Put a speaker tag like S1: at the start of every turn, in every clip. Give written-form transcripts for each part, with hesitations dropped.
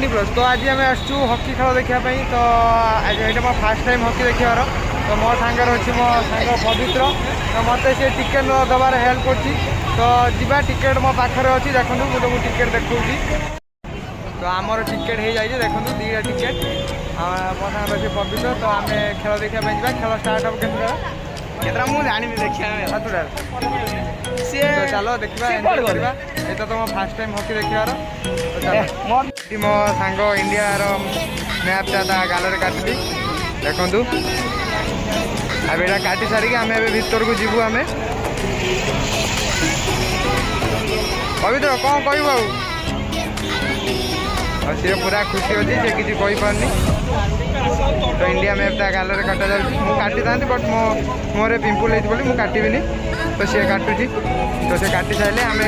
S1: Plus तो आज आम आसचु हकी खेल देखापी तो ये मो फास्ट टाइम हकी देखार तो मो सांगर अच्छी मो सांग पवित्र तो मत सी टिकेट दबार हेल्प कर तो जीवा टिकेट मो पाखे अच्छी देखो मुझे तुमको टिकेट देखा तो आमर टिकेट हो जाए देखो दीटा टिकेट मो सांग अच्छे पवित्र तो आम खेल देखापी जा खेल स्टार्ट हम केतरा मुझे जानी देखिए सातुटा सी चलो देखा एंजॉय करवा ये तो तुम फास्ट टाइम हकी देखार मो सांग इंडियार मैपटा गाल काटली देखु अब यहाँ काटी सारिक आम भर को जीवु आम पवित्र कौन कह सी पूरा खुशी अच्छी सी किसी कहीपरनी तो इंडिया मैपटा गाल काटा जा काटी था बट मो मुहर पिंपल होती मुझे काटबी तो सी काटुची तो सी काटी सारे आम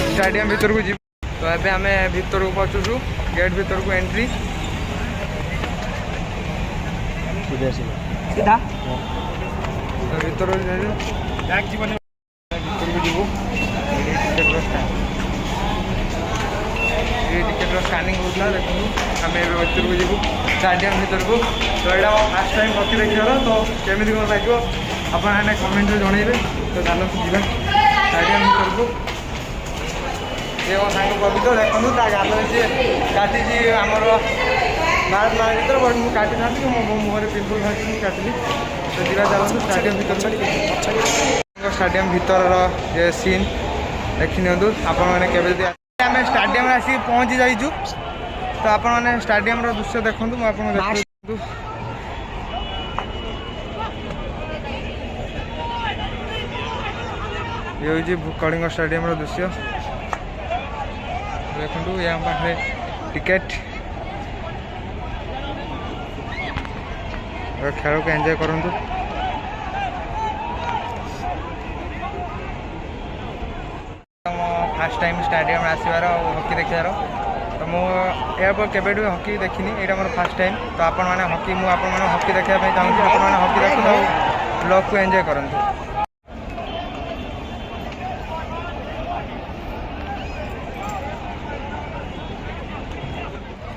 S1: स्टाडियम भर को जीव तो ये आम भर को पहुँचुचु गेट भर को एंट्री सीधा तो भर को जीवु टिकेट स्कानिंग होता देखो आम भर को जीवु स्टाडियम भर को तो यहाँ फास्ट टाइम हकी देखार तो केमी कौन लगे आपने कमेंट जनइबे तो चलो जीवा स्टाडियम भर को ये मो सांग पवित्र देखो गाल सी काटी आमर भारत भर बट मुझे काटी था मो मुहर पिंपल भाई काटली तो जीवा चलते स्टाडियम भर स्टाडियम भर ये सीन देखी नियंतु आपण मैंने केवे आम स्टाडियम आसिक पहुँची जाइचु तो आपण मैंने स्टाडियम दृश्य देखूँ मुझे ये हूँ कलिंग स्टाडियम दृश्य देखु यहाँ पाखे टिकेट खेल को एंजॉय करूँ फास्ट टाइम स्टाडियम आसबार हकी देखार तो मुझे केवे हकी देखनी यहाँ मोर फास्ट टाइम तो आपण मैंने हकी मुझे हकी देखापी चाहूँगी आपने हकी देखो ब्लॉग को एंजॉय करूँ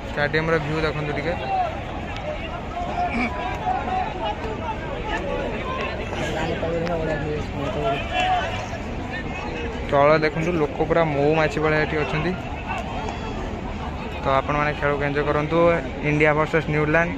S1: स्टाडियम व्यू देखो टे तल देखु लोक पूरा मौ माछी भाई ये अच्छा तो आपण मैंने खेल को एंजॉय करूँ इंडिया वर्सेस न्यूजीलैंड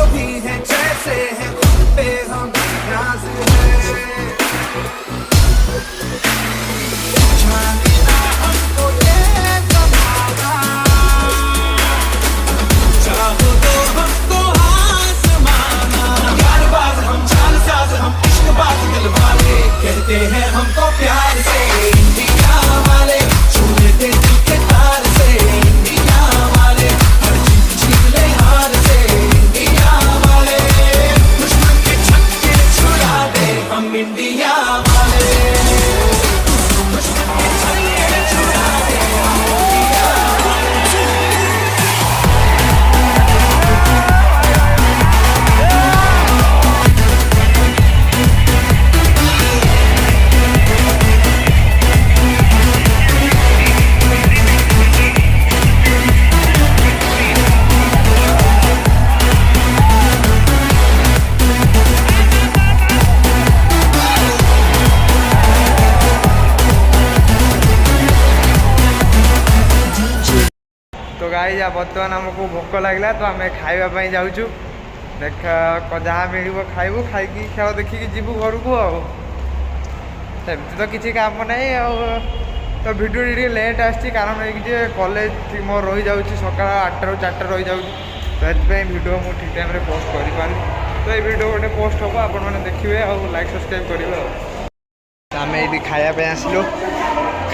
S2: भी हैं जैसे हैं खुद पे हम नाज़ हैं। लेते हैं हमको प्यार से इंडिया वाले, छू लेते दिल के तार से इंडिया वाले, हर जीत जीत ले हार से इंडिया वाले, दुश्मन के छक्के छुड़ा दे हम इंडिया वाले, दुश्मन के छक्के छुड़ा दे हम इंडिया वाले।
S1: तो गाइज बर्तमान आमको भोक लगला तो आम खावाई जाऊँ देख जहाँ मिल खाइबू खाई खेल देखिकी जीवु घर को आमती तो किसी काम ना तो भिडियो टे लेट आसी कारण ये कॉलेज मोर रही जाऊँगी सका 8 ରୁ 4 रही जाऊँगी तो ये भिडियो मुझे ठीक टाइम पोस्ट कर पारि तो ये भिडियो गोटे पोस्ट हम आपण मैंने देखिए और लाइक सब्सक्राइब करेंगे। आम ये खायापी आसलु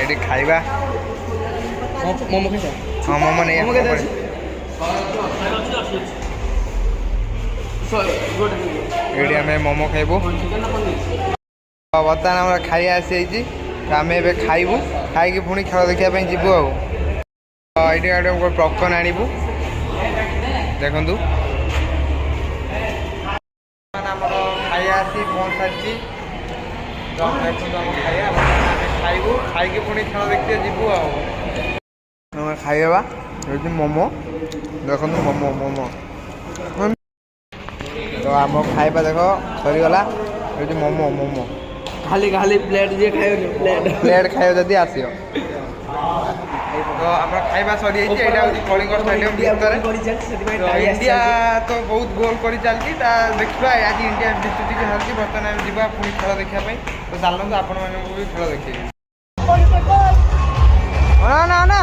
S1: ये खाइबा मोमो हाँ मोमो नहीं ये आम मोमो खाइबू बर्तमान आम खाई आसी तो आम ए खाइबू खाई पुणी खेल देखापी जीवु आईटी गोटे पॉपकॉर्न आणबू देखु आमर खाई आसी पहुँच सारी तो देखो आम खाइबा खाइबू खाई पुणी खेल देखिए जीवु खाइबा ये मोमो देखो मोमो मोमो तो आम खाइबा देख सरीगला ये मोमो मोमो
S3: खाली खाली प्लेट जे खाइबो
S1: प्लेट खाइबो जदी आसियो तो आम खाइबा सरी यहाँ हूँ कलिंग स्टेडियम भितर तो इंडिया तो बहुत गोल कर चलती देखा आज इंडिया जीतुची कि हारती बर्तमान जावा पुणी खेल देखापी तो चलते आपण मानक भी खेल देखिए ना ना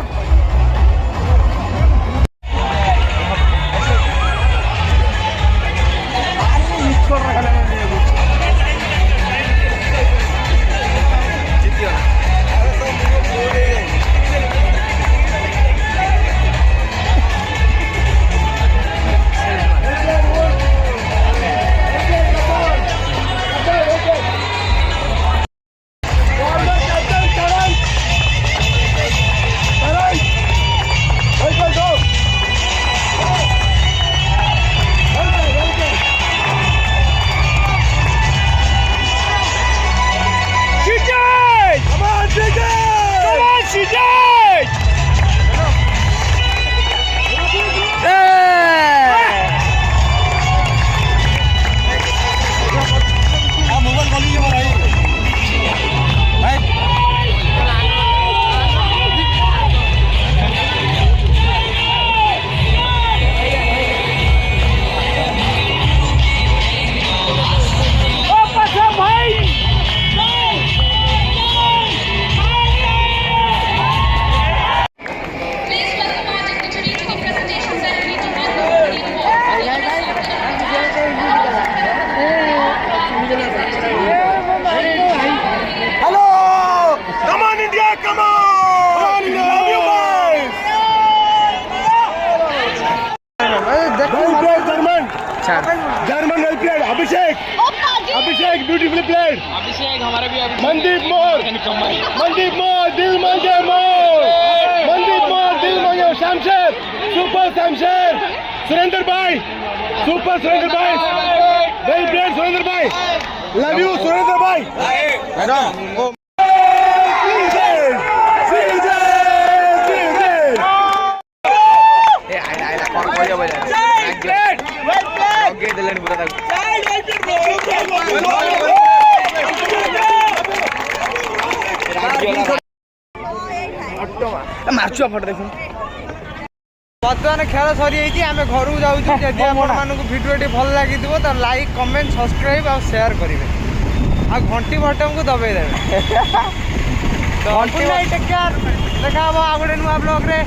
S4: जर्मन वेल प्लेड अभिषेक ब्यूटीफुल प्लेड मनदीप मोर दिल मांगे मोर मनदीप मोर दिल मांगे शमशेर सुपर शमशेर सुरेंद्र भाई सुपर सुरेंद्र भाई वेल प्लेड सुरेंद्र भाई लव यू सुरेंद्र भाई
S3: मार्चुआ फट देखो
S1: बर्तमान खेल सरी आम घर को जाऊँ जदि आपको भिडियो भल लगी तो लाइक कमेंट सब्सक्राइब और शेयर करेंगे आ घंटी बटन को दबाई देवे तो देखा आ गोटे नुआ ब्लॉग रे।